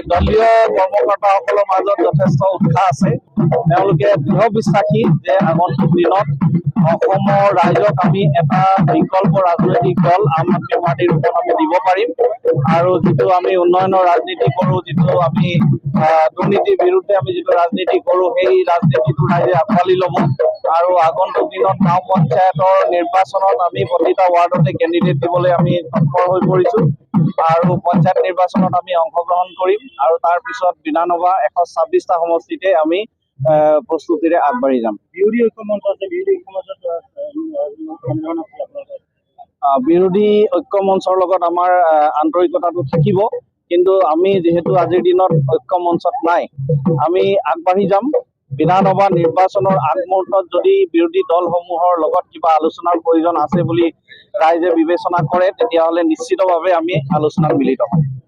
দলীয় কৰ্মকৰ্তাসকলৰ মাজত যথেষ্ট উৎসাহ আছে। তেওঁলোকে দৃঢ় বিশ্বাসী যে আগন্তুক দিনত অসমৰ ৰাইজক আমি এটা বিকল্প ৰাজনৈতিক দল আম আদমি পাৰ্টিৰ ৰূপত আমি দিব পাৰিম। আৰু যিটো আমি উন্নয়নৰ ৰাজনীতি কৰোঁ, যিটো আমি দুৰ্নীতিৰ বিৰুদ্ধে আমি যিটো ৰাজনীতি কৰোঁ, সেই ৰাজনীতিটো ৰাইজে আঁকোৱালি ল'ব। আৰু আগন্তুক দিনত গাঁও পঞ্চায়তৰ নিৰ্বাচনত আমি প্ৰতিটা ৱাৰ্ডতে কেণ্ডিডেট দিবলৈ আমি তৎপৰ হৈ পৰিছোঁ। আৰু পঞ্চায়ত নিৰ্বাচনত আমি অংশগ্ৰহণ কৰিম আৰু তাৰ পিছত বিধানসভা 126টা সমষ্টিতে আমি প্ৰস্তুতিৰে আগবাঢ়ি যাম। বিৰোধী ঐক্য মঞ্চ আছে, বিৰোধী ঐক্য মঞ্চৰ লগত আমাৰ আন্তৰিকতাটো থাকিব, কিন্তু আমি যিহেতু আজিৰ দিনত ঐক্য মঞ্চত নাই, আমি আগবাঢ়ি যাম। বিধানসভা নিৰ্বাচনৰ আগমুহূৰ্তত যদি বিৰোধী দলসমূহৰ লগত কিবা আলোচনাৰ প্ৰয়োজন আছে বুলি ৰাইজে বিবেচনা কৰে, তেতিয়াহ'লে নিশ্চিতভাৱে আমি আলোচনাত মিলিত হ'ম।